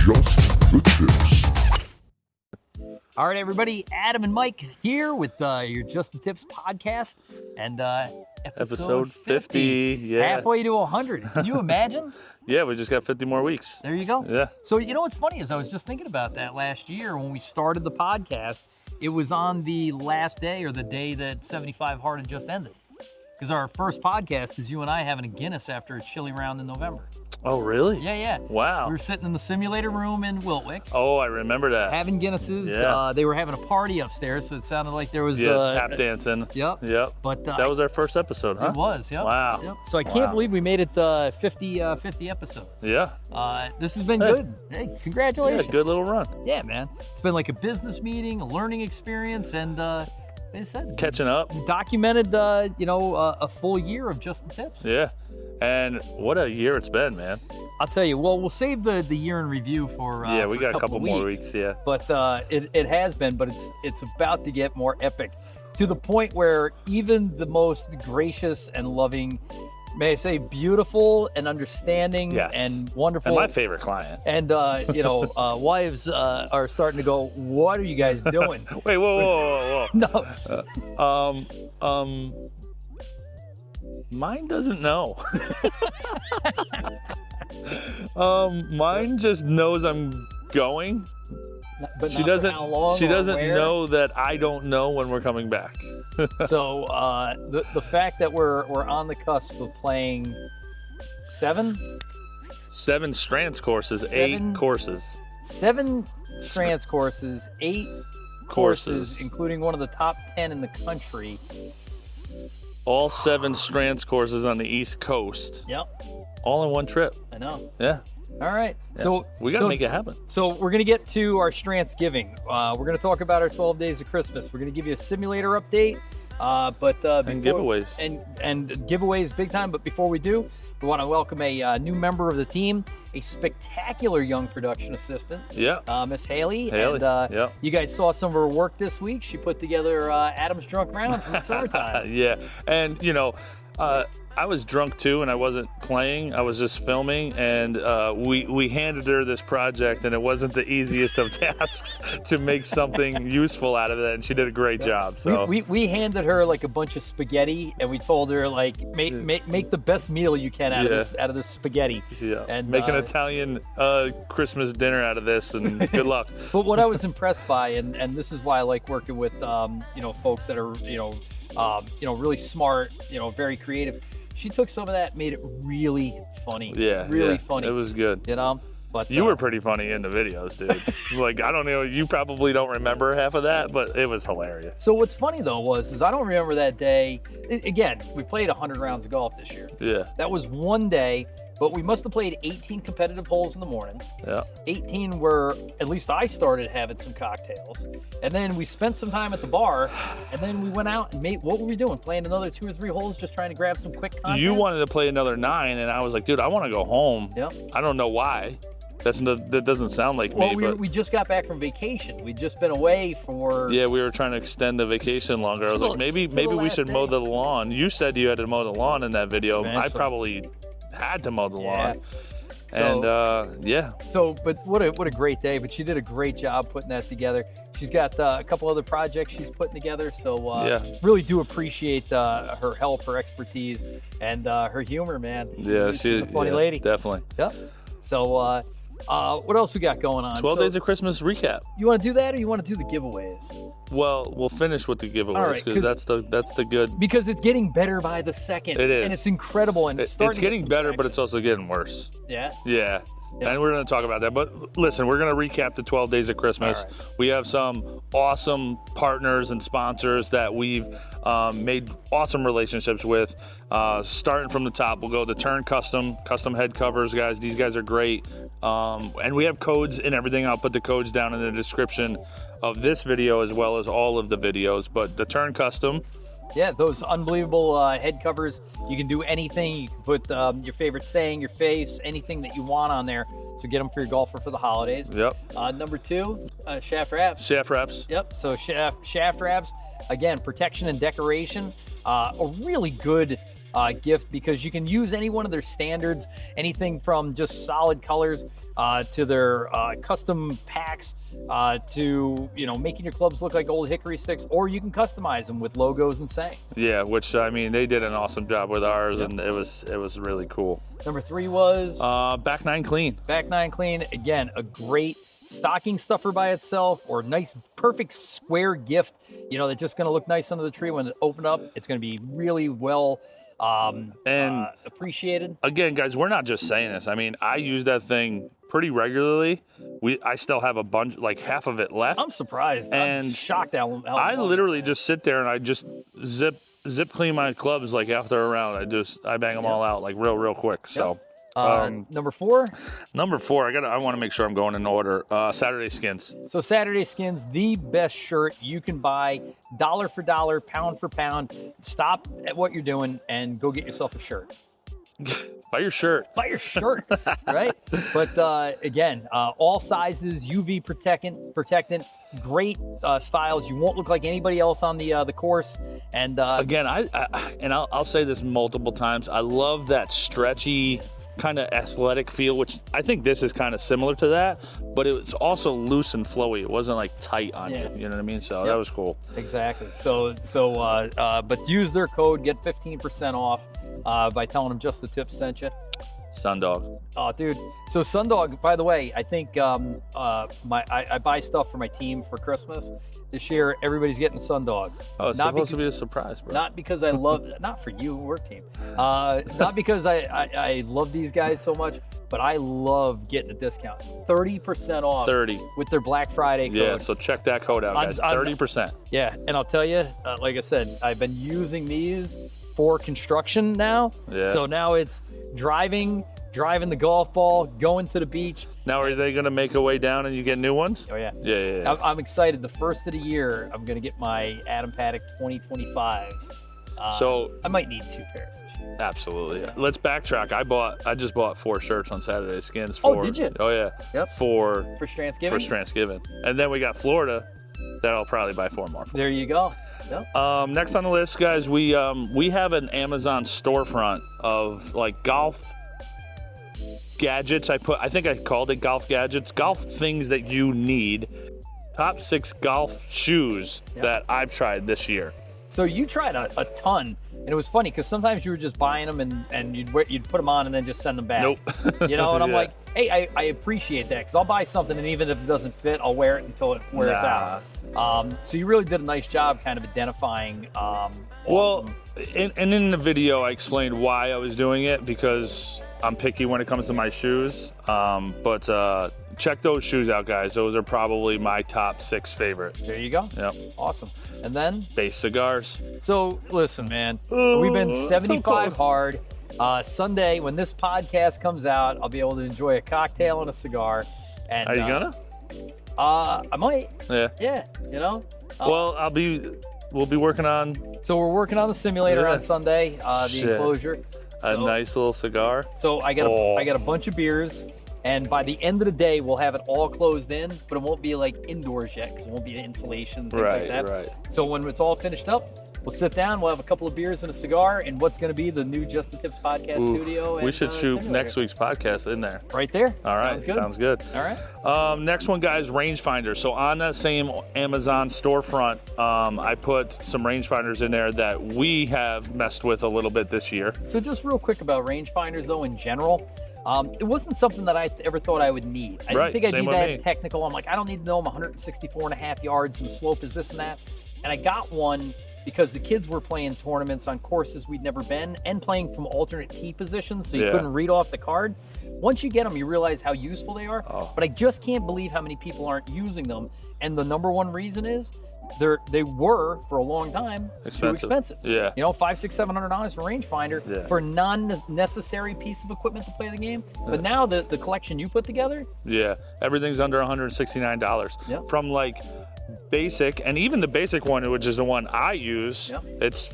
Just the tips. All right, everybody, Adam and Mike here with your Just the Tips podcast, and episode 50. Yeah. Halfway to 100. Can you imagine? Yeah, we just got 50 more weeks. There you go. Yeah. So, you know what's funny is I was just thinking about that last year when we started the podcast. It was on the last day or the day that 75 Hard had just ended. Because our first podcast is you and I having a Guinness after a chilly round in November. Oh, really? Yeah. Wow. We were sitting in the simulator room in Wiltwick. Oh, I remember that. Having Guinnesses. Yeah. They were having a party upstairs, so it sounded like there was... tap dancing. Yep. But that was our first episode, huh? It was, yep. Wow. Yep. So I can't believe we made it 50 episodes. Yeah. This has been good. Hey, congratulations. Yeah, good little run. Yeah, man. It's been like a business meeting, a learning experience, and they said catching up. Documented, a full year of Just the Tips. Yeah. And what a year it's been, man. I'll tell you. Well, we'll save the year in review for yeah. We got a couple of more weeks. Yeah. But it has been, but it's about to get more epic, to the point where even the most gracious and loving, may I say, beautiful and understanding and wonderful, and my favorite client, and wives are starting to go, "What are you guys doing?" Wait, whoa. No. Mine doesn't know. Mine just knows I'm going. But she doesn't. how long she doesn't where. know that I don't know when we're coming back. So the fact that we're on the cusp of playing seven Strantz's courses, 8 courses. 7 Strantz's courses, 8 courses, including one of the top 10 in the country. All 7 Strantz's courses on the East Coast. Yep. All in one trip. I know. Yeah. All right. Yeah. So we got to make it happen. So we're going to get to our Strantzgiving. We're going to talk about our 12 days of Christmas. We're going to give you a simulator update. And giveaways. And giveaways big time. But before we do, we want to welcome a new member of the team, a spectacular young production assistant. Yeah. Miss Haley. And you guys saw some of her work this week. She put together Adam's Drunk Round from the summertime. Yeah. And, I was drunk too, and I wasn't playing. I was just filming, and we handed her this project, and it wasn't the easiest of tasks to make something useful out of it, and she did a great job. So we handed her like a bunch of spaghetti, and we told her like make the best meal you can out of this spaghetti. Yeah, and make an Italian Christmas dinner out of this, and good luck. But what I was impressed by, and this is why I like working with folks that are really smart, very creative. She took some of that, made it really funny. Yeah, really funny. It was good. But you were pretty funny in the videos, dude. Like, I don't know, you probably don't remember half of that, but it was hilarious. So what's funny though is I don't remember that day. Again, we played 100 rounds of golf this year. Yeah. That was one day, but we must have played 18 competitive holes in the morning. Yeah. 18 were, at least I started having some cocktails. And then we spent some time at the bar, and then we went out and what were we doing? Playing another 2 or 3 holes, just trying to grab some quick content? You wanted to play another 9, and I was like, dude, I want to go home. Yep. I don't know why. That doesn't sound like me. Well, we just got back from vacation. We'd just been away for... Yeah, we were trying to extend the vacation longer. I was like, maybe we should mow the lawn. You said you had to mow the lawn in that video. I probably had to mow the lawn. So, and So, but what a great day. But she did a great job putting that together. She's got a couple other projects she's putting together. So really do appreciate her help, her expertise, and her humor, man. Yeah, she's a funny lady. Definitely. Yep. So what else we got going on? 12 days of Christmas recap. You want to do that, or you want to do the giveaways? Well, we'll finish with the giveaways because that's the good. Because it's getting better by the second. It is, and it's incredible, and it's getting better, but it's also getting worse. Yeah. Yeah. And we're going to talk about that. But listen, we're going to recap the 12 days of Christmas. All right. We have some awesome partners and sponsors that we've made awesome relationships with. Starting from the top, we'll go to Turn Custom head covers, guys. These guys are great. And we have codes and everything. I'll put the codes down in the description of this video as well as all of the videos. But the Turn Custom. Yeah, those unbelievable head covers. You can do anything. You can put your favorite saying, your face, anything that you want on there. So get them for your golfer for the holidays. Yep. Number 2, shaft wraps. Shaft wraps. Yep. So shaft wraps. Again, protection and decoration. A really good gift, because you can use any one of their standards, anything from just solid colors to their custom packs to, you know, making your clubs look like old hickory sticks, or you can customize them with logos and sayings. Yeah, which, I mean, they did an awesome job with ours, and it was really cool. Number 3 was? Back 9 clean. Back 9 clean. Again, a great stocking stuffer by itself, or nice, perfect square gift, you know, that's just going to look nice under the tree. When it open up, it's going to be really well appreciated. Again, guys, we're not just saying this. I mean, I use that thing pretty regularly. I still have a bunch, like half of it left. I'm surprised. And I'm shocked how I literally just sit there and I just zip clean my clubs like after a round. I bang them all out like real quick. So number 4. Number 4, I want to make sure I'm going in order. Saturday Skins. So Saturday Skins, the best shirt you can buy, dollar for dollar, pound for pound. Stop at what you're doing and go get yourself a shirt. Buy your shirt. Buy your shirt, right? But again, all sizes, UV protectant, great styles. You won't look like anybody else on the course. And again, I'll say this multiple times. I love that stretchy kind of athletic feel, which I think this is kind of similar to that, but it's also loose and flowy. It wasn't like tight on you. You know what I mean? So that was cool. Exactly. So but use their code, get 15% off by telling them Just the Tip sent you. Sundog. Oh, dude. So Sundog, by the way, I think I buy stuff for my team for Christmas. This year, everybody's getting Sundogs. Oh, it's supposed to be a surprise, bro. Not because I love, not for you, we're a team. Not because I love these guys so much, but I love getting a discount. 30% off. 30. With their Black Friday code. Yeah, so check that code out, guys. 30%. Yeah, and I'll tell you, like I said, I've been using these for construction now. Yeah. So now it's driving the golf ball, going to the beach. Now, are they going to make a way down and you get new ones? Oh, yeah. Yeah. I'm excited. The first of the year, I'm going to get my Adam Paddock 2025. So I might need 2 pairs this year. Absolutely. Yeah. Let's backtrack. I just bought 4 shirts on Saturday Skins. Oh, did you? Oh, yeah. Yep. For Strantzgiving? For Strantzgiving. And then we got Florida that I'll probably buy 4 more for. There you go. Yep. Next on the list, guys, we have an Amazon storefront of like golf gadgets. I think I called it golf gadgets, golf things that you need. Top 6 golf shoes that I've tried this year. So you tried a ton, and it was funny because sometimes you were just buying them and you'd put them on and then just send them back. Nope. You know, and I'm like, hey, I appreciate that, because I'll buy something and even if it doesn't fit, I'll wear it until it wears out. So you really did a nice job kind of identifying awesome. Well, and in the video I explained why I was doing it, because I'm picky when it comes to my shoes. But check those shoes out, guys. Those are probably my top 6 favorite. There you go. Yep. Awesome. And then? Base cigars. So listen, man, we've been 75 hard. Sunday, when this podcast comes out, I'll be able to enjoy a cocktail and a cigar. And are you gonna? I might. Yeah. Yeah. You know. Well, we'll be working on. So we're working on the simulator on Sunday. The enclosure. A nice little cigar. So I got a bunch of beers, and by the end of the day, we'll have it all closed in, but it won't be like indoors yet because it won't be insulation, things like that. Right. So when it's all finished up, we'll sit down, we'll have a couple of beers and a cigar in what's going to be the new Just the Tips podcast studio. We should shoot next week's podcast in there. Right there. All right. Sounds good. All right. Next one, guys, rangefinders. So on that same Amazon storefront, I put some rangefinders in there that we have messed with a little bit this year. So just real quick about rangefinders, though, in general. It wasn't something that I ever thought I would need. I didn't think I'd be that technical. I'm like, I don't need to know I'm 164.5 yards and the slope is this and that. And I got one because the kids were playing tournaments on courses we'd never been and playing from alternate tee positions, so you couldn't read off the card. Once you get them, you realize how useful they are. But I just can't believe how many people aren't using them. And the number one reason is they were for a long time too expensive. Yeah. You know, $500, $600 for rangefinder for a non-necessary piece of equipment to play the game. But now the collection you put together, everything's under $169. From like basic, and even the basic one, which is the one I use, it's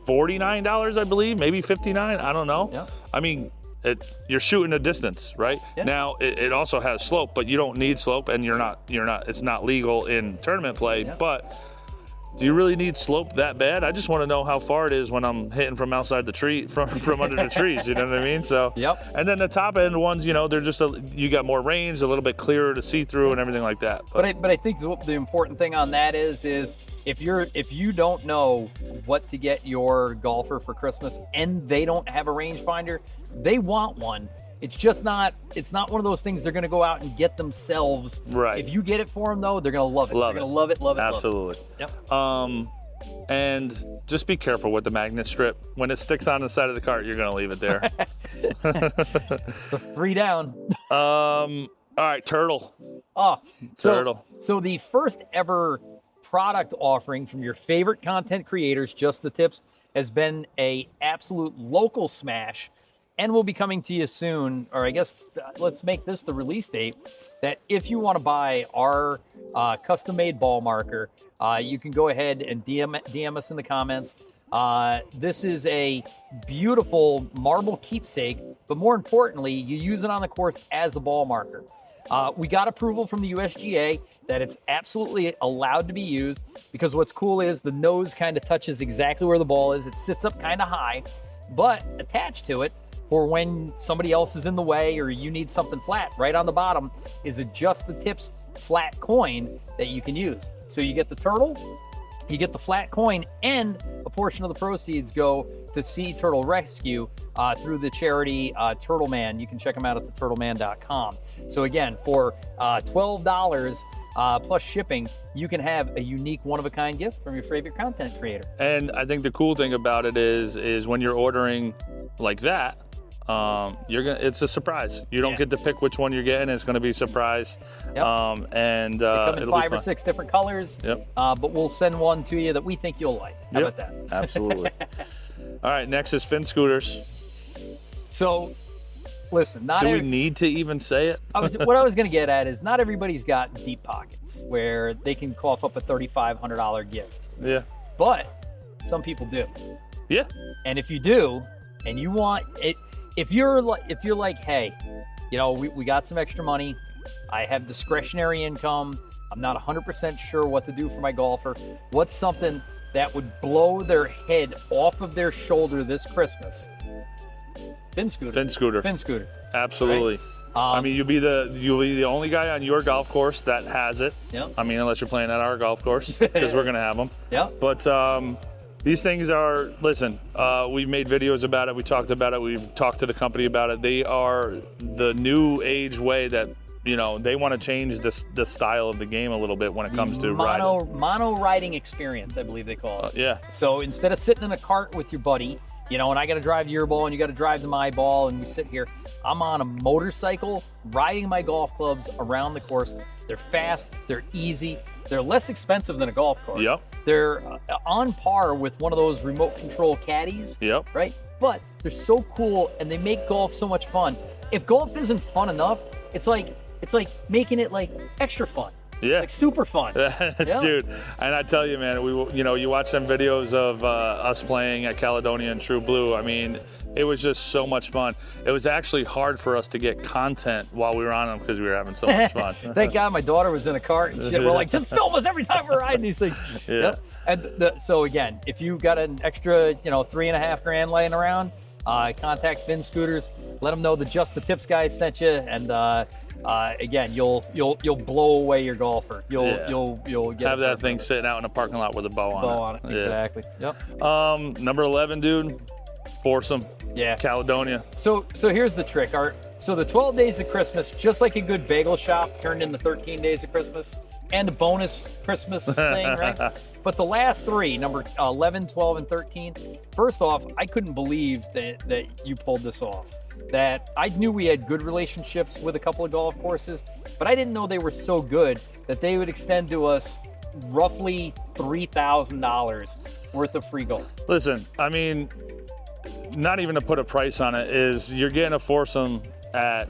$49, I believe, maybe $59. I don't know. I mean, you're shooting a distance, right? Now it also has slope, but you don't need slope, and you're not. It's not legal in tournament play. But do you really need slope that bad? I just want to know how far it is when I'm hitting from outside the tree, from under the trees. You know what I mean? So. Yep. And then the top end ones, you know, they're just you got more range, a little bit clearer to see through, and everything like that. But I think the important thing on that is if you don't know what to get your golfer for Christmas and they don't have a rangefinder, they want one. It's not one of those things they're going to go out and get themselves. Right. If you get it for them, though, they're going to love it. They're going to love it. Absolutely. Yep. And just be careful with the magnet strip. When it sticks on the side of the cart, you're going to leave it there. 3 down. All right, turtle. Turtle. So the first ever product offering from your favorite content creators, Just the Tips, has been a absolute local smash. And we'll be coming to you soon, or I guess let's make this the release date, that if you want to buy our custom-made ball marker, you can go ahead and DM us in the comments. This is a beautiful marble keepsake, but more importantly, you use it on the course as a ball marker. We got approval from the USGA that it's absolutely allowed to be used, because what's cool is the nose kind of touches exactly where the ball is. It sits up kind of high, but attached to it, for when somebody else is in the way or you need something flat, right on the bottom is a Just the Tips flat coin that you can use. So you get the turtle, you get the flat coin, and a portion of the proceeds go to Sea Turtle Rescue through the charity Turtle Man. You can check them out at theturtleman.com. So again, for $12 plus shipping, you can have a unique one-of-a-kind gift from your favorite content creator. And I think the cool thing about it is when you're ordering like that, it's a surprise. You don't get to pick which one you're getting. It's going to be a surprise. Yep. And they come in 5 or 6 different colors. Yep. But we'll send one to you that we think you'll like. How about that? Absolutely. All right, next is fin scooters. So, listen, do we need to even say it? What I was going to get at is not everybody's got deep pockets where they can cough up a $3,500 gift. Yeah. But some people do. Yeah. And if you do, and you want it, if you're like, hey, you know, we got some extra money, I have discretionary income, I'm not 100% sure what to do for my golfer, what's something that would blow their head off of their shoulder this Christmas? Fin scooter. Fin scooter. Fin scooter. Absolutely. Right? I mean, you'll be the only guy on your golf course that has it. Yep. I mean, unless you're playing at our golf course, because we're gonna have them. Yeah. But these things are, listen, we've made videos about it. We talked about it. We've talked to the company about it. They are the new age way that, you know, they want to change the style of the game a little bit when it comes to riding. Mono riding experience, I believe they call it. Yeah. So instead of sitting in a cart with your buddy, you know, and I got to drive to your ball and you got to drive to my ball and we sit here, I'm on a motorcycle riding my golf clubs around the course. They're fast, they're easy, they're less expensive than a golf cart. Yep. They're on par with one of those remote control caddies. Yep. Right? But they're so cool and they make golf so much fun. If golf isn't fun enough, it's like making it like extra fun. Yeah. Like super fun. Dude, and I tell you, man, you watch some videos of us playing at Caledonia and True Blue. I mean, it was just so much fun. It was actually hard for us to get content while we were on them because we were having so much fun. Thank God my daughter was in a cart and shit. We're like, just film us every time we're riding these things. Yeah. And so again, if you got an extra, $3.5 grand laying around, contact Fin Scooters. Let them know the Just the Tips guys sent you, and again, you'll blow away your golfer. You'll get have that thing sitting out in a parking lot with a bow on it. Yeah. Exactly. Yep. Number 11, dude. Foursome. Yeah. Caledonia. So here's the trick, Art. So the 12 days of Christmas, just like a good bagel shop, turned into 13 days of Christmas and a bonus Christmas thing, right? But the last 3, number 11, 12, and 13, first off, I couldn't believe that you pulled this off. That I knew we had good relationships with a couple of golf courses, but I didn't know they were so good that they would extend to us roughly $3,000 worth of free golf. Listen, I mean, not even to put a price on it, is you're getting a foursome at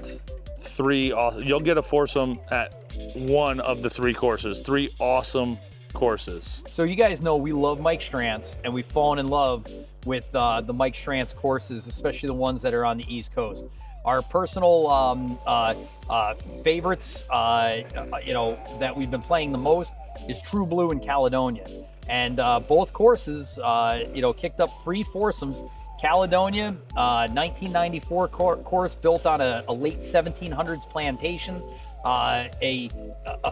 3. You'll get a foursome at 1 of the 3 courses. 3 awesome courses. So you guys know we love Mike Strantz, and we've fallen in love with the Mike Strantz courses, especially the ones that are on the East Coast. Our personal favorites, that we've been playing the most is True Blue and Caledonia. And both courses, kicked up free foursomes. Caledonia, 1994 course built on a late 1700s plantation, a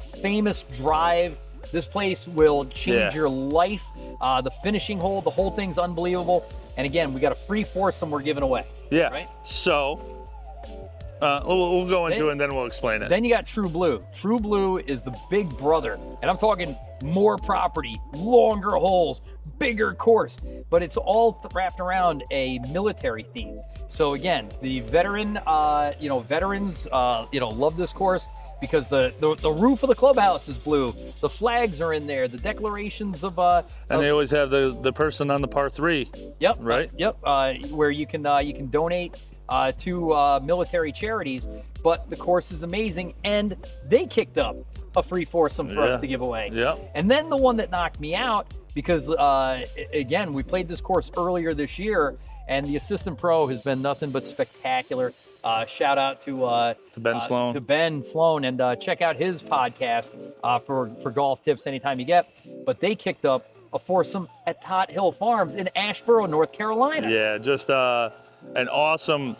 famous drive. This place will change your life. The finishing hole, the whole thing's unbelievable. And again, we got a free foursome we're giving away. Yeah. Right? So we'll go into it and then we'll explain it. Then you got True Blue. True Blue is the big brother. And I'm talking more property, longer holes, bigger course. But it's all wrapped around a military theme. So again, the veterans, love this course because the roof of the clubhouse is blue. The flags are in there. The declarations of and they always have the person on the par 3. Yep. Right. Where you can donate to military charities. But the course is amazing, and they kicked up a free foursome for us to give away. Yeah. And then the one that knocked me out, because again, we played this course earlier this year, and the assistant pro has been nothing but spectacular. Shout out to Ben Sloan. To Ben Sloan, and check out his podcast for golf tips anytime you get. But they kicked up a foursome at Tot Hill Farms in Asheboro, North Carolina. Yeah, just an awesome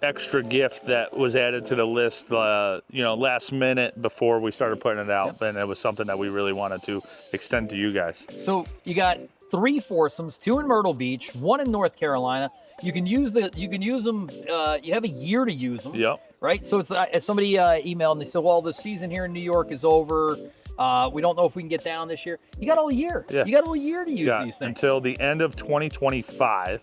extra gift that was added to the list, last minute before we started putting it out, and it was something that we really wanted to extend to you guys. So you got 3 foursomes, 2 in Myrtle Beach, 1 in North Carolina. You can use them. You have a year to use them. Yep. Right. So it's somebody emailed and they said, well, the season here in New York is over. We don't know if we can get down this year. You got all year. Yeah. You got all year to use these things. Until the end of 2025.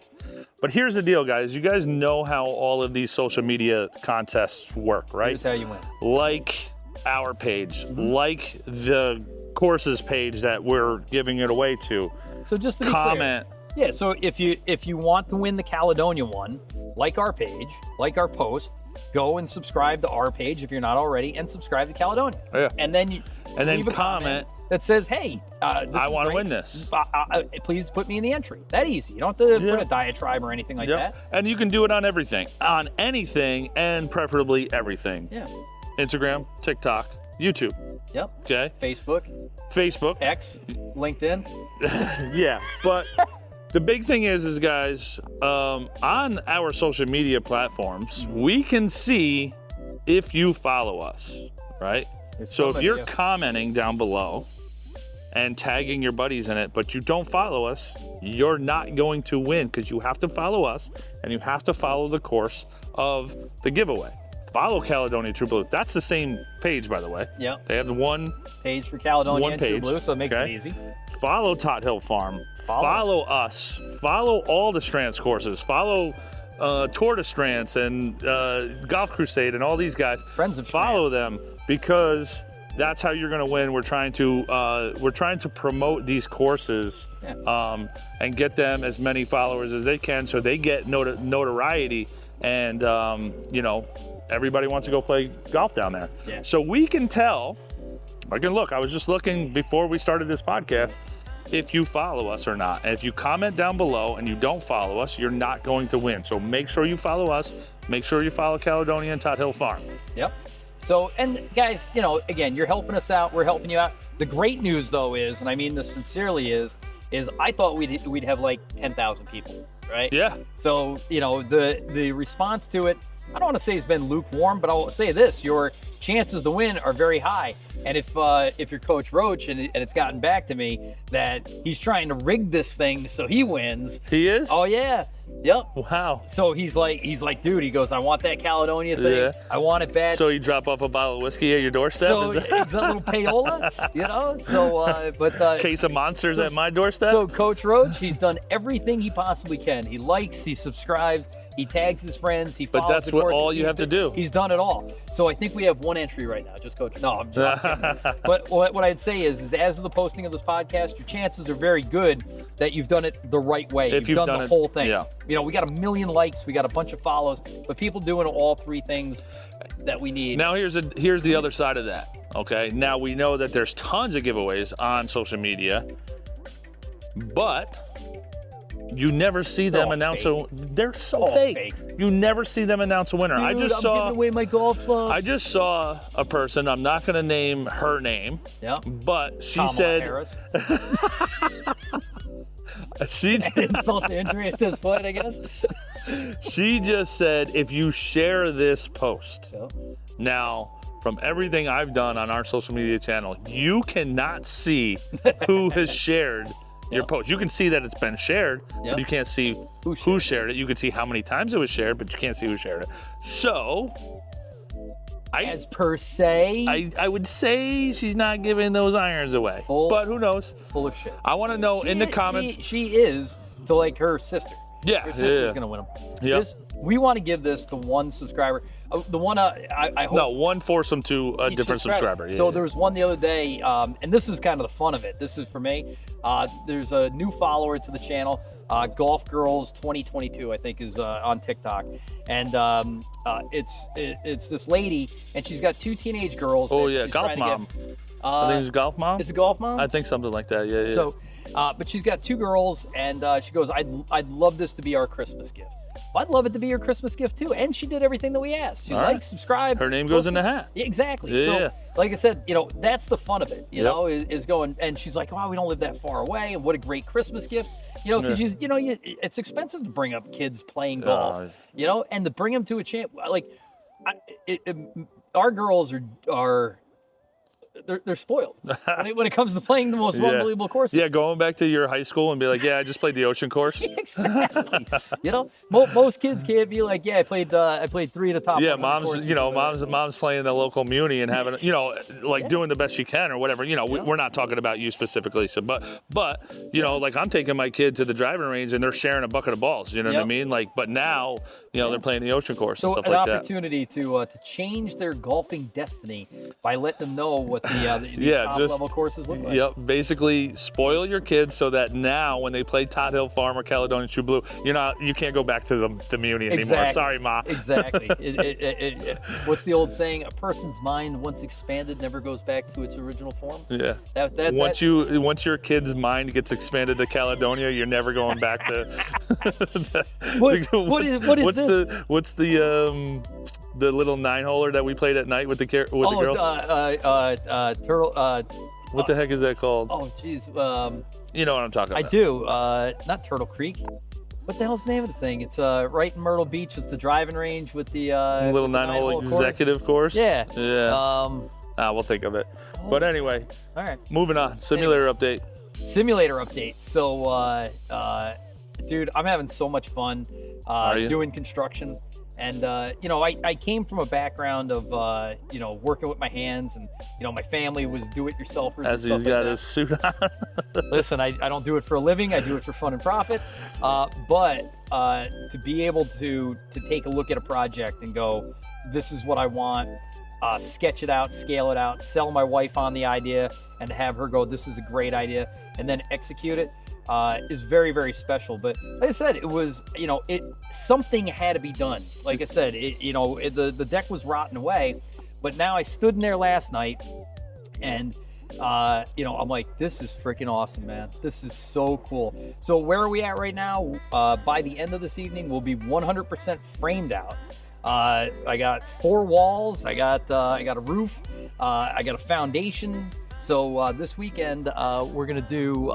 But here's the deal, guys. You guys know how all of these social media contests work, right? Here's how you win. Like our page, like the courses page that we're giving it away to. So just to be comment. clear. Yeah, so if you want to win the Caledonia one, like our page, like our post, go and subscribe to our page if you're not already, and subscribe to Caledonia. Yeah. And then leave a comment that says, "Hey, I want to win this. Please put me in the entry." That easy. You don't have to put a diatribe or anything like that. And you can do it on everything, and preferably everything. Yeah. Instagram, TikTok, YouTube. Yep. Okay. Facebook, X, LinkedIn. Yeah, but the big thing is guys, on our social media platforms, we can see if you follow us, right? So if you're commenting down below and tagging your buddies in it, but you don't follow us, you're not going to win, because you have to follow us and you have to follow the course of the giveaway. Follow Caledonia True Blue. That's the same page, by the way. Yeah. They have the one page for Caledonia and True page. Blue, so it makes it easy. Follow Tot Hill Farm. Follow us. Follow all the Strantz courses. Follow Tour de Strantz and Golf Crusade and all these guys. Friends of Follow Strantz. them, because that's how you're going to win. We're trying to promote these courses and get them as many followers as they can, so they get notoriety, and everybody wants to go play golf down there. Yeah. So we can tell. I was just looking before we started this podcast, if you follow us or not. And if you comment down below and you don't follow us, you're not going to win. So make sure you follow us. Make sure you follow Caledonia and Tot Hill Farm. Yep. So, and guys, again, you're helping us out. We're helping you out. The great news, though, is, and I mean this sincerely, is I thought we'd have like 10,000 people, right? Yeah. So, the response to it, I don't want to say it's been lukewarm, but I'll say this: your chances to win are very high. And if you're Coach Roach, and it's gotten back to me that he's trying to rig this thing so he wins. He is? Oh yeah. Yep. Wow. So he's like, dude, he goes, I want that Caledonia thing. Yeah. I want it bad. So you drop off a bottle of whiskey at your doorstep? So it's a little payola, So, case of monsters at my doorstep? So Coach Roach, he's done everything he possibly can. He likes, he subscribes, he tags his friends, he follows. But that's the what courses all you have to do. He's done it all. So I think we have one entry right now, just Coach. No, I'm kidding. But what I'd say is as of the posting of this podcast, your chances are very good that you've done it the right way. If you've done the whole thing. Yeah. We got 1 million likes, we got a bunch of follows, but people doing all 3 things that we need. Now here's the other side of that. Okay. Now we know that there's tons of giveaways on social media, but You never see They're them all announce fake. they're so All fake. fake. You never see them announce a winner. Dude, I just I'm saw giving away my golf clubs. I just saw a person, I'm not going to name her name, Yep. but she Kamala said Harris. she Insult to injury at this point, I guess. she just said if you share this post. Yep. Now, from everything I've done on our social media channel, you cannot see who has shared your post. You can see that it's been shared, but you can't see who shared it. You can see how many times it was shared, but you can't see who shared it. So, As per se, I would say she's not giving those irons away, but who knows? Full of shit. I want to know in the comments. She is to like her sister. Yeah, her sister's gonna win them. Yep. We want to give this to one subscriber. The one I hope. No, one foursome to a different subscriber. Yeah, so there was one the other day, and this is kind of the fun of it. This is for me. There's a new follower to the channel. Golf Girls 2022, I think, is on TikTok, and it's this lady, and she's got 2 teenage girls. Oh yeah, golf mom. I think it's golf mom. Is it golf mom? I think something like that. Yeah. So, but she's got 2 girls, and she goes, I'd love this to be our Christmas gift. Well, I'd love it to be your Christmas gift too. And she did everything that we asked. She liked, subscribed. Her name goes in the hat. Yeah, exactly. Yeah. So, like I said, that's the fun of it. You know, is going. And she's like, "Wow, we don't live that far away, and what a great Christmas gift." Because it's expensive to bring up kids playing golf. And to bring them to a champ, like, our girls are. They're spoiled when it comes to playing the most unbelievable courses. Yeah, going back to your high school and be like, yeah, I just played the ocean course. Exactly. Most kids can't be like, yeah, I played 3 of the top. Yeah, mom's playing the local muni and having, doing the best she can or whatever. We're not talking about you specifically. So, but like I'm taking my kid to the driving range and they're sharing a bucket of balls. You know what I mean? Like, but now, they're playing the ocean course and stuff like that. So an opportunity to change their golfing destiny by letting them know what these top level courses look like. Yep, basically spoil your kids so that now when they play Tot Hill Farm or Caledonia True Blue, you can't go back to the muni anymore. Sorry, Ma. Exactly. What's the old saying? A person's mind, once expanded, never goes back to its original form. Yeah. Once your kid's mind gets expanded to Caledonia, you're never going back to. What's the little 9-holer that we played at night with the girls? Turtle. What the heck is that called? Oh, geez. You know what I'm talking about. I do. Not Turtle Creek. What the hell's the name of the thing? It's right in Myrtle Beach. It's the driving range with the little 9-hole executive course. Yeah. Yeah. We'll think of it. But anyway. All right. Moving on. Simulator update. So, dude, I'm having so much fun doing construction. And, I came from a background of, working with my hands and, my family was do-it-yourselfers. As he's got his suit on. Listen, I don't do it for a living. I do it for fun and profit. But to be able to take a look at a project and go, this is what I want, sketch it out, scale it out, sell my wife on the idea, and to have her go, this is a great idea, and then execute it. Is very, very special. But like I said, it was, something had to be done. Like I said, the deck was rotting away, but now I stood in there last night and, I'm like, this is freaking awesome, man. This is so cool. So where are we at right now? By the end of this evening, we'll be 100% framed out. I got 4 walls. I got a roof. I got a foundation. So this weekend, we're going to do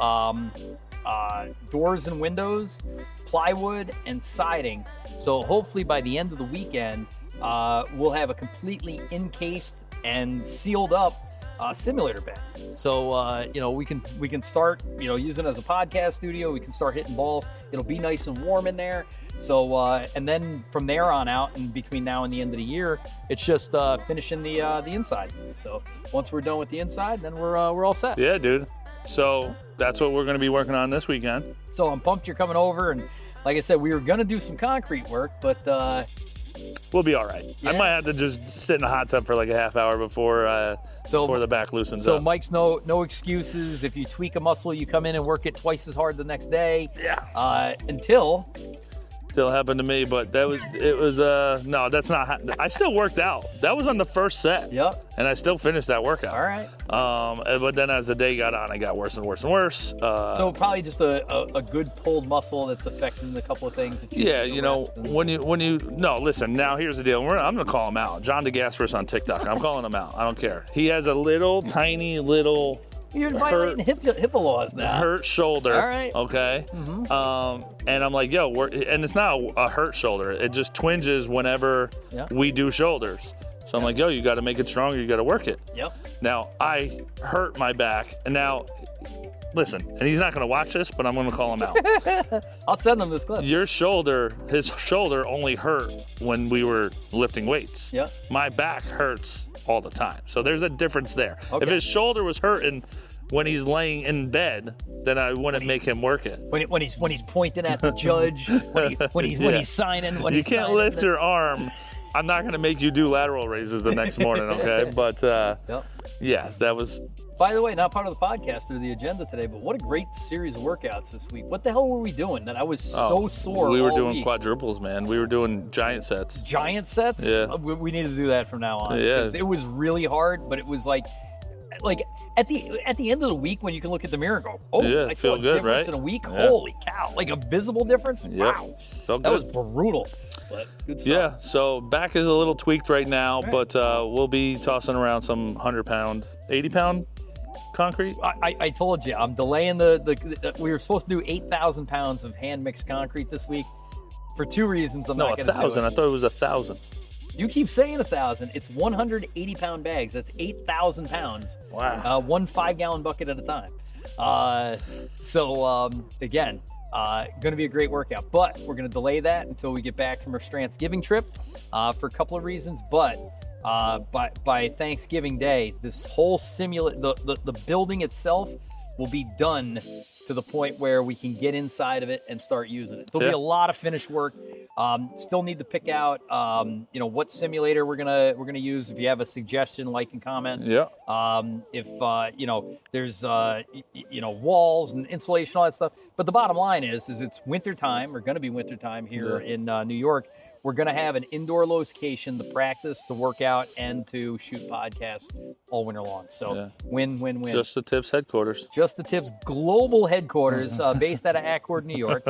doors and windows, plywood, and siding. So hopefully by the end of the weekend, we'll have a completely encased and sealed up simulator bed. So we can start using it as a podcast studio. We can start hitting balls. It'll be nice and warm in there. So and then from there on out, and between now and the end of the year, it's just finishing the inside. So once we're done with the inside, then we're all set. Yeah, dude. So that's what we're going to be working on this weekend. So I'm pumped you're coming over, and like I said, we were going to do some concrete work, but we'll be all right. Yeah. I might have to just sit in a hot tub for like a half hour before the back loosens up. So Mike's no excuses. If you tweak a muscle, you come in and work it twice as hard the next day. Yeah. Until still happened to me, but no, that's not. I still worked out. That was on the first set. Yep. And I still finished that workout. All right. But then as the day got on, it got worse and worse and worse. So probably just a good pulled muscle that's affecting a couple of things. If you listen. Now here's the deal. I'm gonna call him out. John DeGasperis on TikTok. I'm calling him out. I don't care. He has a tiny little. You're violating HIPAA laws now. Hurt shoulder. All right. Okay. Mm-hmm. And I'm like, and it's not a hurt shoulder. It just twinges whenever we do shoulders. So I'm like, you got to make it stronger. You got to work it. Yep. Now I hurt my back, and now, listen, and he's not going to watch this, but I'm going to call him out. I'll send him this clip. His shoulder only hurt when we were lifting weights. Yep. My back hurts all the time. So there's a difference there. Okay. If his shoulder was hurting when he's laying in bed, then I wouldn't make him work it. When he's pointing at the judge, when he's signing, you can't lift your arm. I'm not going to make you do lateral raises the next morning, okay? But yeah, that was. By the way, not part of the podcast or the agenda today, but what a great series of workouts this week. What the hell were we doing that I was so sore? We were doing week? Quadruples, man. We were doing giant sets. Giant sets? Yeah. We need to do that from now on. Yeah. It was really hard, but it was like at the end of the week when you can look at the mirror and go, I saw a difference right? in a week. Yeah. Holy cow! Like a visible difference. Yep. Wow, Felt that good. was brutal. But good stuff. Yeah. So back is a little tweaked right now, but we'll be tossing around some 100-pound, 80-pound concrete. I told you I'm delaying we were supposed to do 8,000 pounds of hand mixed concrete this week for two reasons. I'm not going to do it. 1,000. I thought it was 1,000. You keep saying 1,000. It's 180-pound bags. That's 8,000 pounds. Wow. 1 5-gallon bucket at a time. Again, going to be a great workout, but we're going to delay that until we get back from our Strantzgiving trip for a couple of reasons. But by Thanksgiving Day, this whole the building itself will be done to the point where we can get inside of it and start using it. There'll be a lot of finished work. Still need to pick out, what simulator we're gonna use. If you have a suggestion, like and comment. Yeah. If there's walls and insulation, all that stuff. But the bottom line is it's winter time, or going to be winter time here in New York. We're going to have an indoor location to practice, to work out, and to shoot podcasts all winter long. So win, win, win. Just the Tips headquarters. Just the Tips global headquarters based out of Accord, New York.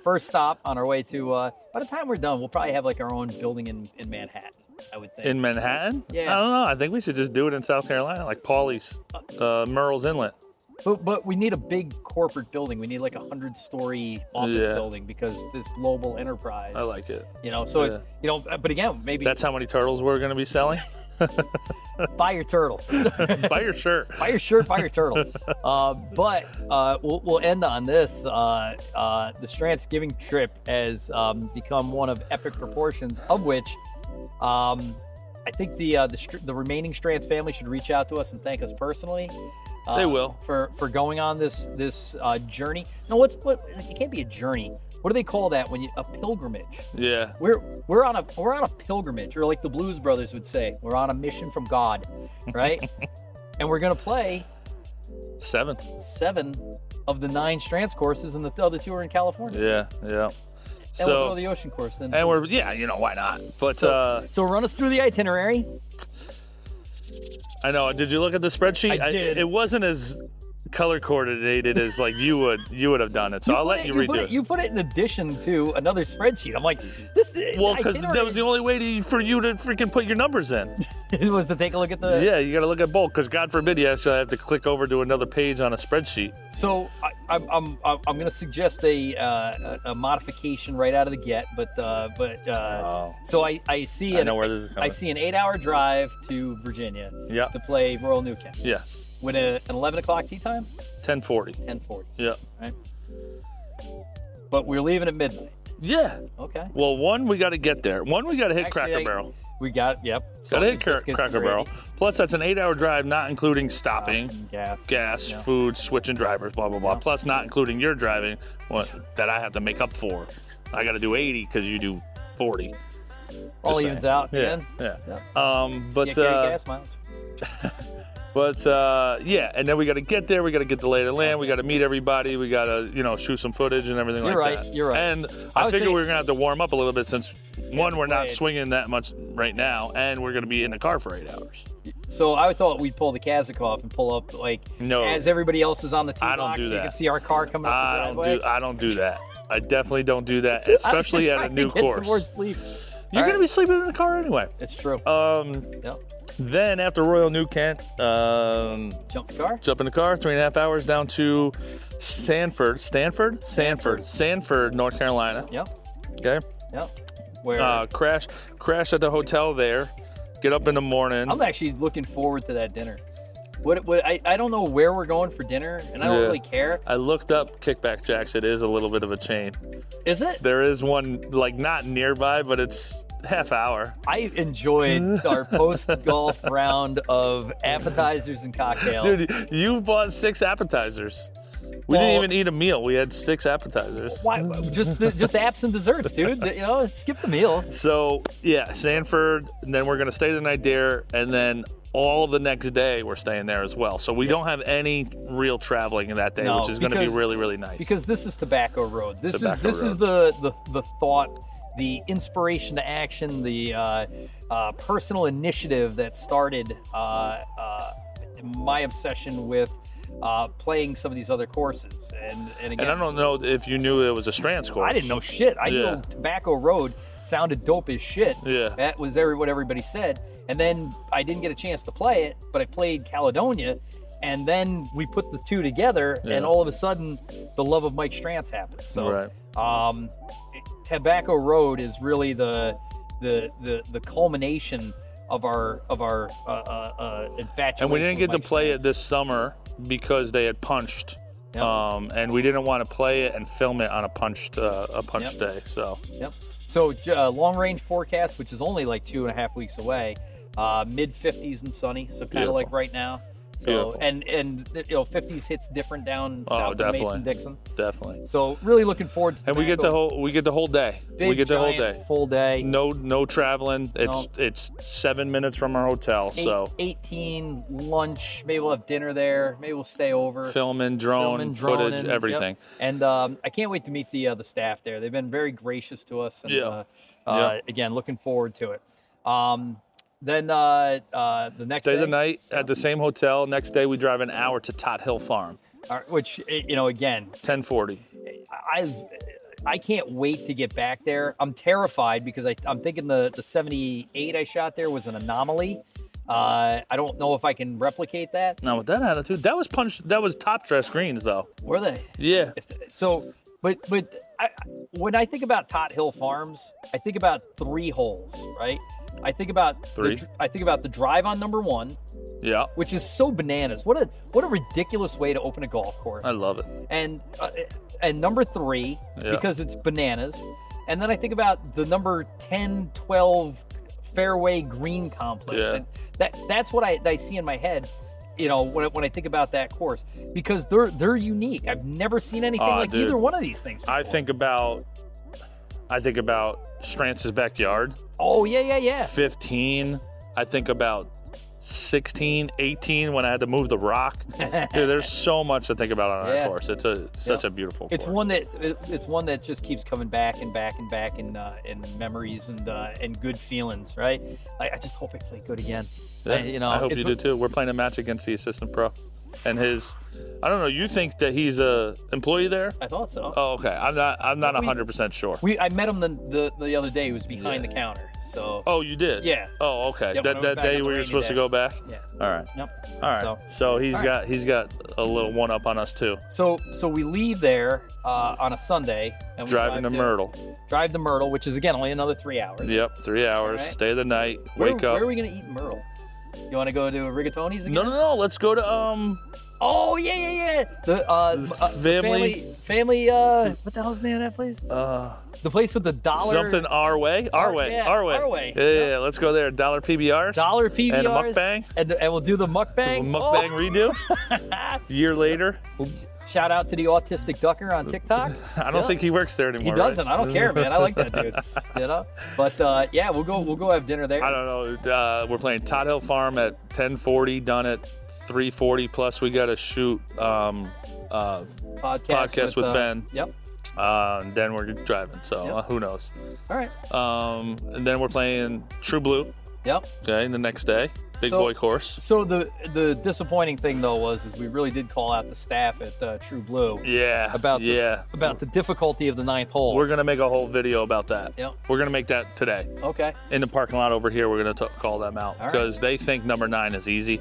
First stop on our way to, by the time we're done, we'll probably have like our own building in Manhattan, I would think. In Manhattan? Yeah. I don't know. I think we should just do it in South Carolina, like Paulie's, Merle's Inlet. But we need a big corporate building. We need like 100-story office building because this global enterprise. I like it. But again, maybe that's how many turtles we're going to be selling. Buy your turtle. Buy your shirt. Buy your shirt. Buy your turtle. We'll end on this. The Strantzgiving trip has become one of epic proportions, of which I think the remaining Strantz family should reach out to us and thank us personally. They will for going on this journey. No, it can't be a journey. What do they call that when a pilgrimage? Yeah. We're on a pilgrimage, or like the Blues Brothers would say, we're on a mission from God, right? And we're gonna play 7 of the 9 Strantz courses, and the other 2 are in California. Yeah. And we'll go to the ocean course then. And why not? But so run us through the itinerary. I know. Did you look at the spreadsheet? I did. It wasn't as color coordinated as like you would have done it. So I'll let you redo it. You put it in addition to another spreadsheet. I'm like, this. Well, because that was the only way for you to freaking put your numbers in. It was to take a look at the. Yeah, you got to look at both, because God forbid you actually have to click over to another page on a spreadsheet. So I'm going to suggest a modification right out of the get, So I see. I know where this is coming. I see an 8-hour drive to Virginia. Yeah. To play Royal Newcastle. Yeah. With an 11 o'clock tee time? 10:40. 10:40. Yeah. Right. But we're leaving at midnight. Yeah. Okay. Well, we got to get there. We got to hit Cracker Barrel. We got, got to hit Cracker Barrel. Plus, that's an 8-hour drive, not including stopping, gas, food, switching drivers, blah, blah, blah. Plus, not including your driving, that I have to make up for. I got to do 80 because you do 40. All evens out, yeah. man. Yeah. But carry gas miles. But yeah, and then we got to get there. We got to get the lay of the land. We got to meet everybody. We got to, shoot some footage and everything like that. You're right. And I figured we were gonna have to warm up a little bit since one, we're not swinging that much right now, and we're gonna be in the car for 8 hours. So I thought we'd pull the Kazakh off and pull up as everybody else is on the tee box. You can see our car coming up the driveway. I don't do that. I definitely don't do that, especially at a new course. Get some more sleep. You're gonna be sleeping in the car anyway. It's true. Then after Royal New Kent, jump in the car, 3.5 hours down to Sanford, North Carolina. Yep. Okay. Yep. Where crash at the hotel there. Get up in the morning. I'm actually looking forward to that dinner. I don't know where we're going for dinner, and I don't really care. I looked up Kickback Jacks. It is a little bit of a chain. Is it? There is one not nearby, but it's half hour. I enjoyed our post-golf round of appetizers and cocktails. Dude, you bought 6 appetizers. We didn't even eat a meal. We had 6 appetizers. Why? Just apps and desserts, dude. Skip the meal. So yeah, Sanford, and then we're gonna stay the night there, and then all the next day we're staying there as well. So we don't have any real traveling in that day, which is going to be really, really nice. Because this is Tobacco Road. This is the thought, the inspiration to action, the personal initiative that started my obsession with playing some of these other courses. And again, I don't know if you knew it was a Strantzgiving course. I didn't know shit. I knew Tobacco Road sounded dope as shit. Yeah. That was what everybody said. And then I didn't get a chance to play it, but I played Caledonia, and then we put the two together, and all of a sudden, the love of Mike Strantz happened. So, Tobacco Road is really the culmination of our infatuation. And we didn't get to play Strantz. it this summer because they had punched, and we didn't want to play it and film it on a punched day. So. Yep. So long range forecast, which is only like 2.5 weeks away. Mid 50s and sunny, so kind of like right now. So and 50s hits different down south of Mason-Dixon. Definitely. So really looking forward to. And we get the whole day. Big, full day. No traveling. It's 7 minutes from our hotel. 18 lunch. Maybe we'll have dinner there. Maybe we'll stay over. Filming, drone footage, everything. Yep. And I can't wait to meet the staff there. They've been very gracious to us. And, again, looking forward to it. Then the next day, stay the night at the same hotel. Next day, we drive an hour to Tot Hill Farm. Which, again, 10:40. I can't wait to get back there. I'm terrified because I'm thinking the 78 I shot there was an anomaly. I don't know if I can replicate that. Now with that attitude, that was punched. That was top dress greens though. Were they? Yeah. When I think about Tot Hill Farms, I think about 3 holes, right? I think about 3. I think about the drive on number 1. Yeah. Which is so bananas. What a ridiculous way to open a golf course. I love it. And number 3 because it's bananas. And then I think about the number 10, 12 fairway green complex. Yeah. And that's what I see in my head. When I think about that course, because they're unique. I've never seen anything like either one of these things before. I think about Strantz's backyard. Oh, yeah. 15. I think about 16, 18 when I had to move the rock. Dude, there's so much to think about on our course. It's such a beautiful course. It's one that just keeps coming back and back and back in memories and good feelings, right? I just hope I play good again. Yeah, I hope you do too. We're playing a match against the assistant pro, and I don't know. You think that he's a employee there? I thought so. Oh, okay. I'm not 100% sure. I met him the other day. He was behind the counter. So. Oh, you did? Yeah. Oh, okay. Yep, that day where you're supposed to go back? Yeah. All right. Yep. All right. So he's got a little one up on us too. So we leave there on a Sunday and we drive to Myrtle. Drive to Myrtle, which is again only another 3 hours. Yep, 3 hours. Right. Stay the night. Wake up. Where are we gonna eat in Myrtle? You want to go to Rigatoni's again? No. Let's go to Oh yeah. The family. What the hell's the name of that place? The place with the dollar. Something our way. Our way. Yeah. Let's go there. $1 PBRs. $1 PBRs. And a mukbang. And we'll do the mukbang. Redo. Year later. Shout out to the autistic ducker on TikTok. I don't think he works there anymore. He doesn't. Right? I don't care, man. I like that dude. But we'll go have dinner there. I don't know. We're playing Tot Hill Farm at 10:40. Done at 3:40 plus we got to shoot podcast with Ben. Yep. And then we're driving, so who knows? All right. And then we're playing True Blue. Yep. Okay, the next day, big boy course. So the disappointing thing though is we really did call out the staff at True Blue. Yeah. About the difficulty of the 9th hole. We're gonna make a whole video about that. Yep. We're gonna make that today. Okay. In the parking lot over here, we're gonna call them out because they think number 9 is easy.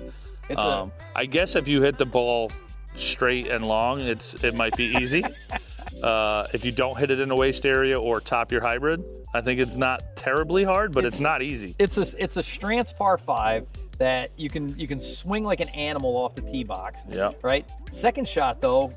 It's I guess if you hit the ball straight and long, it might be easy. If you don't hit it in the waist area or top your hybrid, I think it's not terribly hard, but it's not easy. It's a Strantz par 5 that you can swing like an animal off the tee box. Yeah. Right. Second shot though,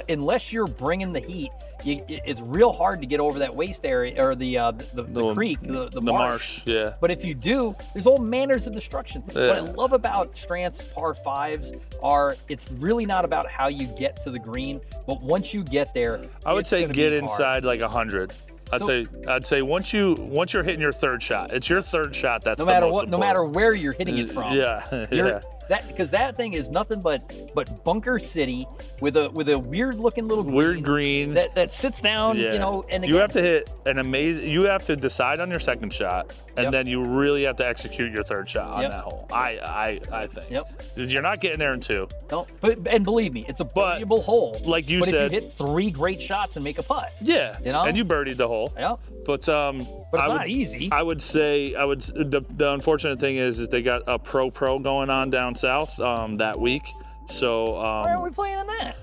unless you're bringing the heat, it's real hard to get over that waist area or the creek, the marsh. Yeah. But if you do, there's all manners of destruction. Yeah. What I love about Strantz par 5s are it's really not about how you get to the green, but once you get there, I would say get be inside hard. like 100. I'd say once you're hitting your third shot, it's your third shot that's no matter the most what, no important. matter where you're hitting it from. Yeah. Because that thing is nothing but bunker city with a weird looking little green that sits down, Yeah. and again, you have to hit an amazing. You have to decide on your second shot, and then you really have to execute your third shot on that hole. I think. Yep. You're not getting there in 2. No, and believe me, it's a valuable hole. Like you but said, if you hit 3 great shots and make a putt. Yeah. And you birdied the hole. Yeah. But it's not easy. I would say the unfortunate thing is they got a pro going on down south that week. So why aren't we playing in that?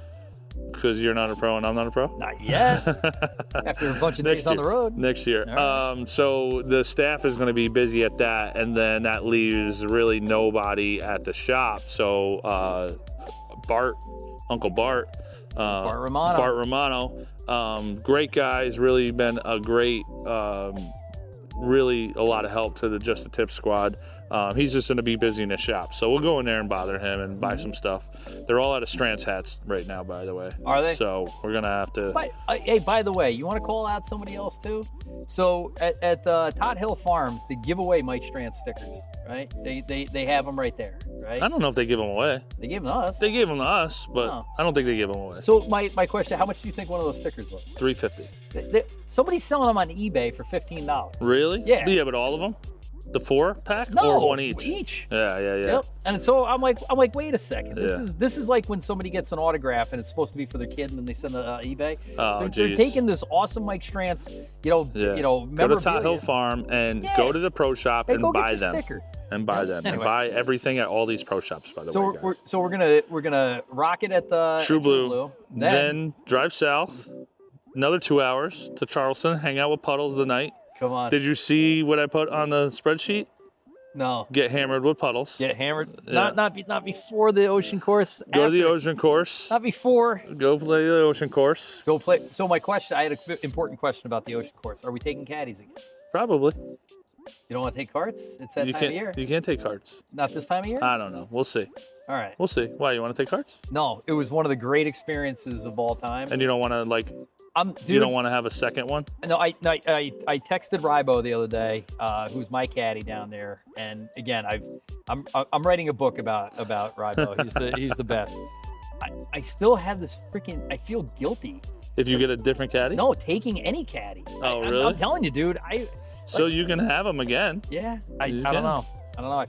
Because you're not a pro and I'm not a pro? Not yet. After a bunch of days on the road. Next year. Right. So the staff is going to be busy at that, and then that leaves really nobody at the shop. So Uncle Bart Romano, great guy. He's really been a great, really a lot of help to the Just the Tip squad. He's just going to be busy in the shop. So we'll go in there and bother him and buy some stuff. They're all out of Strantz hats right now, by the way. Are they? So we're going to have to... Hey, by the way, you want to call out somebody else too? So at Tot Hill Farms, they give away Mike Strantz stickers, right? They have them right there, right? I don't know if they give them away. They gave them to us. They gave them to us, but I don't think they give them away. So my question, how much do you think one of those stickers was? $3.50. Somebody's selling them on eBay for $15. Really? Yeah. Yeah, but all of them? The 4-pack No, or one each? Each. Yeah. Yep. And so I'm like, wait a second. This is like when somebody gets an autograph and it's supposed to be for their kid, and then they send it on eBay. Oh, they're taking this awesome Mike Strantz, Go to Tot Hill Farm and go to the pro shop and buy them. Sticker. And buy them. Anyway. And buy everything at all these pro shops, by the way, guys. So we're gonna rock it at the True Blue. Blue. Then drive south, another 2 hours to Charleston, hang out with Puddles the night. Come on. Did you see what I put on the spreadsheet? No. Get hammered with Puddles. Get hammered. Yeah. Not before the ocean course. Go to the ocean course. Not before. Go play the ocean course. Go play. So my question, I had an important question about the ocean course. Are we taking caddies again? Probably. You don't want to take carts? It's that time of year. You can't take carts. Not this time of year? I don't know. We'll see. All right. We'll see. Why, you want to take carts? No, it was one of the great experiences of all time. And you don't want to you don't want to have a second one? No, I texted Rybo the other day, who's my caddy down there, and again, I'm writing a book about Rybo. He's the best. I still have this freaking. I feel guilty. If you get a different caddy? No, taking any caddy. Oh, really? I'm telling you, dude. So you can have them again. Yeah. I don't know. I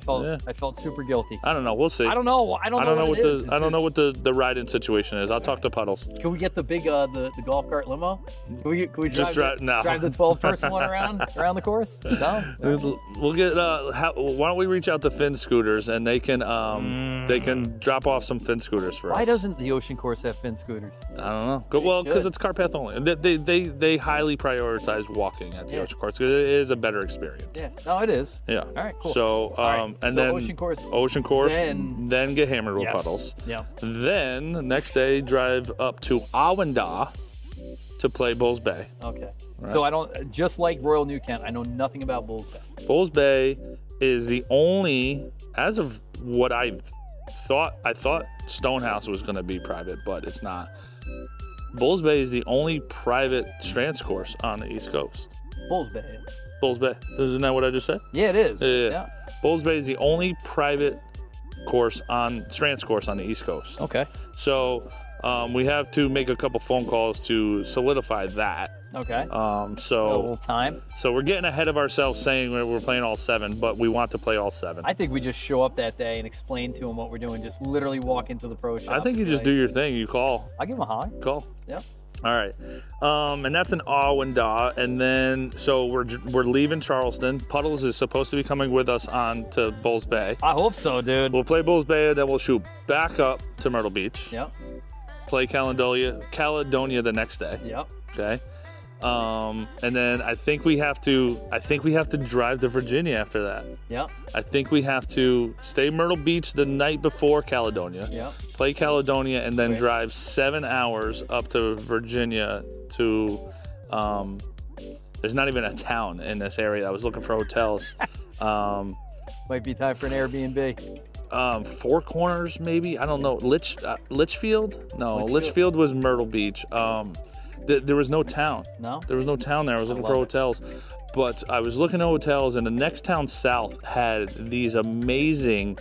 felt super guilty. I don't know. We'll see. I don't know what the ride-in situation is. I'll talk to Puddles. Can we get the big the golf cart limo? Can we drive the 12-person one around the course? No. We'll get. Why don't we reach out to Finn Scooters and they can drop off some Finn Scooters for us. Why doesn't the ocean course have Finn Scooters? I don't know. Well, because it's cart path only. They highly prioritize walking at the ocean course because it is a better experience. Yeah. No, it is. Yeah. All right. Cool. So. And then ocean course, then get hammered with Puddles. Yeah. Then next day drive up to Awanda to play Bulls Bay. Okay. Right. So I don't, just like Royal New Kent, I know nothing about Bulls Bay. Bulls Bay is the only, as of what I thought Stonehouse was going to be private, but it's not. Bulls Bay is the only private Strantzgiving course on the East Coast. Bulls Bay. Bulls Bay. Isn't that what I just said? Yeah, it is. Yeah. Bulls Bay is the only private Strantz's course on the East Coast. Okay. So we have to make a couple phone calls to solidify that. Okay. So a little time. So we're getting ahead of ourselves saying we're playing all 7, but we want to play all 7. I think we just show up that day and explain to them what we're doing. Just literally walk into the pro shop. I think you just do your thing. You call. I'll give them a holler. Call. Yeah. All right. And that's an awe and daw. And then, so we're leaving Charleston. Puddles is supposed to be coming with us on to Bulls Bay. I hope so, dude. We'll play Bulls Bay, and then we'll shoot back up to Myrtle Beach. Yep. Play Caledonia the next day. Yep. Okay. And then I think we have to drive to Virginia after that. Yep. I think we have to stay Myrtle Beach the night before Caledonia. Yep. Play Caledonia and then Great. drive 7 hours up to Virginia to there's not even a town in this area. I was looking for hotels. Might be time for an Airbnb. Four Corners maybe, I don't know. Litchfield? No, Litchfield was Myrtle Beach. There was no town. No? There was no town there. I was looking for love it. hotels. But I was looking at hotels, and the next town south had these amazing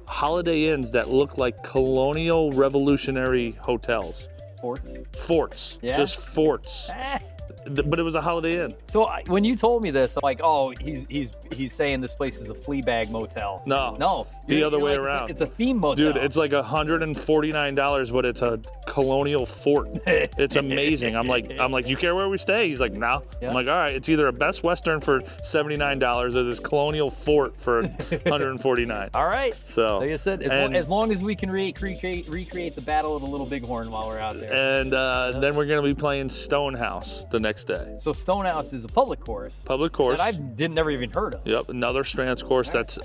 Holiday Inns that looked like colonial revolutionary hotels. Forts. Yeah? Just forts. But it was a Holiday Inn. So when you told me this, I'm like, oh, he's saying this place is a Fleabag motel. No. The other way around. It's a theme motel. Dude, it's like $149, but it's a colonial fort. It's amazing. I'm like, you care where we stay? He's like, no. Yeah. I'm like, all right, it's either a Best Western for $79 or this colonial fort for $149. All right. So, like I said, as long as we can recreate the Battle of the Little Bighorn while we're out there. And then we're gonna be playing Stonehouse the next day. So Stonehouse is a public course. Public course. That I never even heard of. Yep, another Strantz's course that's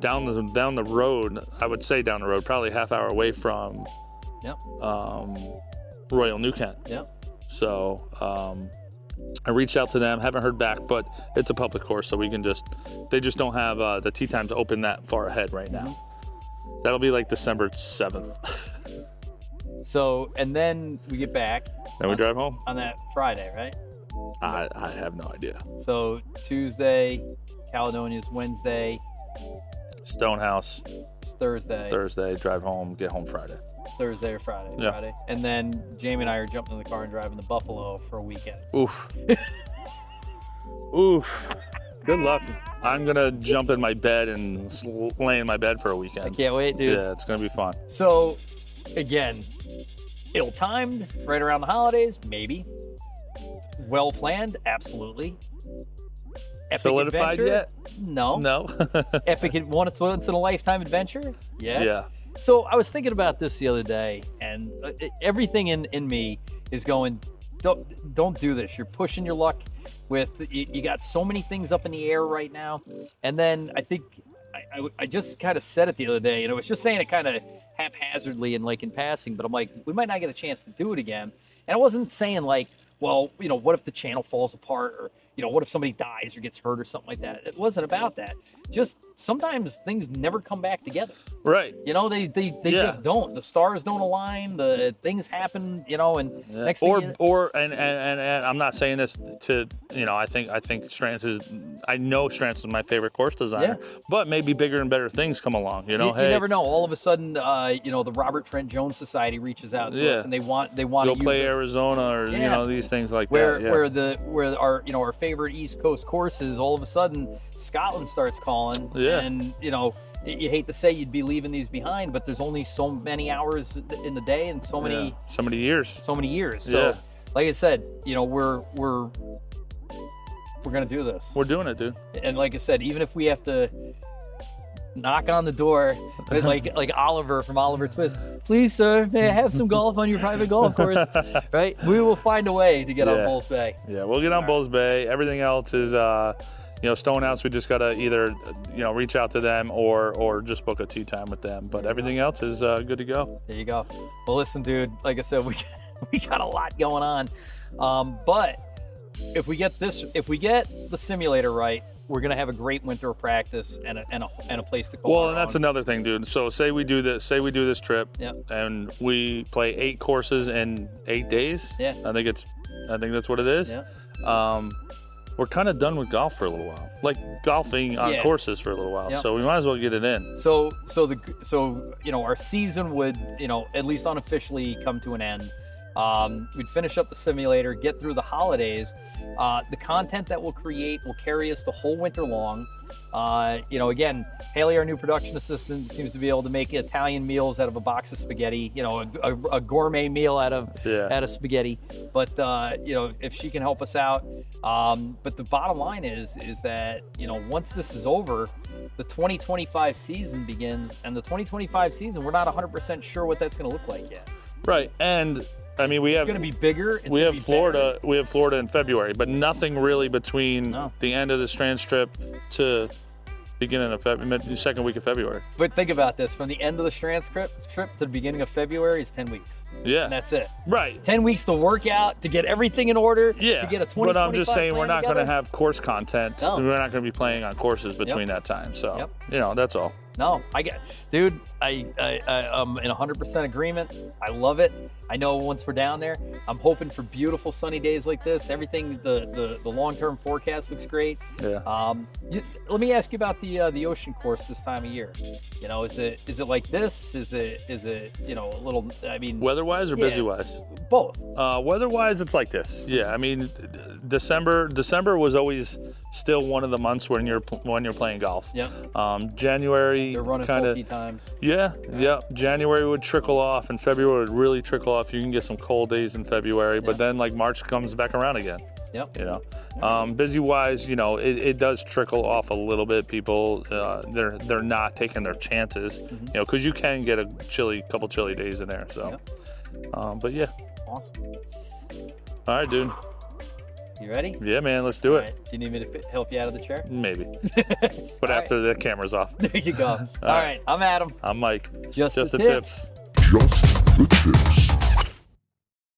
down the road. I would say down the road, probably a half hour away from Yep. Royal New Kent. Yep. So I reached out to them, haven't heard back, but it's a public course, so they just don't have the tee times open that far ahead right now. That'll be like December 7th. So, and then we get back. Then we drive home. On that Friday, right? I have no idea. So Tuesday, Caledonia's Wednesday. Stonehouse. It's Thursday. Thursday, drive home, get home Friday. Thursday or Friday. Yeah. Friday. And then Jamie and I are jumping in the car and driving to Buffalo for a weekend. Oof. Oof. Good luck. I'm going to jump in my bed and lay in my bed for a weekend. I can't wait, dude. Yeah, it's going to be fun. So, again, ill-timed, right around the holidays, maybe. Well-planned, absolutely. Epic Solidified adventure? yet? No. No. Epic once-in-a-lifetime adventure? Yeah. Yeah. So I was thinking about this the other day, and everything in me is going, don't do this. You're pushing your luck with, you got so many things up in the air right now. And then I think I just kind of said it the other day, and I was just saying it kind of haphazardly and like in passing, but I'm like, we might not get a chance to do it again. And I wasn't saying like, well, what if the channel falls apart, or what if somebody dies or gets hurt or something like that? It wasn't about that. Just sometimes things never come back together. Right. They just don't. The stars don't align. The things happen. And next thing and I'm not saying this to I think Strantz is. I know Strantz is my favorite course designer. Yeah. But maybe bigger and better things come along. You never know. All of a sudden, the Robert Trent Jones Society reaches out to us, and they want to go play Arizona or these things like that. Yeah. Where our favorite East Coast courses, all of a sudden Scotland starts calling. Yeah. And you hate to say you'd be leaving these behind, but there's only so many hours in the day and so many years. So, like I said, we're gonna do this. We're doing it, dude. And like I said, even if we have to knock on the door, like Oliver from Oliver Twist, please, sir, may I have some golf on your private golf course? Right? We will find a way to get on Bulls Bay. Yeah, we'll get on Bulls Bay. Everything else is, Stonehouse. We just gotta either, reach out to them or just book a tee time with them. But everything else is good to go. There you go. Well, listen, dude. Like I said, we got a lot going on. But if we get the simulator right, we're gonna have a great winter of practice and a place to call. Well, and that's another thing, dude. So say we do this trip, and we play 8 courses in 8 days. Yeah. I think that's what it is. Yeah. we're kind of done with golf for a little while, like golfing on courses for a little while. Yep. So we might as well get it in. So our season would at least unofficially come to an end. We'd finish up the simulator, get through the holidays. The content that we'll create will carry us the whole winter long. Again, Haley, our new production assistant, seems to be able to make Italian meals out of a box of spaghetti. A gourmet meal out of spaghetti. But if she can help us out. But the bottom line is that once this is over, the 2025 season begins, and the 2025 season, we're not 100% sure what that's going to look like yet. Right, and I mean, we have going to be bigger. We have Florida. We have Florida in February, but nothing really between the end of the Strands trip to beginning of the second week of February. But think about this: from the end of the Strands trip to the beginning of February is 10 weeks. Yeah, and that's it. Right. 10 weeks to work out, to get everything in order. Yeah. To get a 20. But I'm just saying, we're not going to together. have course content. No. We're not going to be playing on courses between that time. So that's all. No, dude, I'm in 100% agreement. I love it. I know once we're down there, I'm hoping for beautiful sunny days like this. Everything, the long-term forecast looks great. Yeah. Let me ask you about the ocean course this time of year. Is it like this? Is it a little? I mean, weather-wise or busy-wise? Both. Weather-wise, it's like this. Yeah, I mean, December was always still one of the months when you're playing golf. Yeah. January. They're running funky times. Yeah. January would trickle off, and February would really trickle off. You can get some cold days in February, but then like March comes back around again. Yep. Busy wise, it does trickle off a little bit. People, they're not taking their chances, because you can get a couple chilly days in there. So, but yeah. Awesome. All right, dude. You ready? Yeah, man. Let's do it. Right. Do you need me to help you out of the chair? Maybe. But after the camera's off. There you go. All right. I'm Adam. I'm Mike. Just the tips. Just the tips.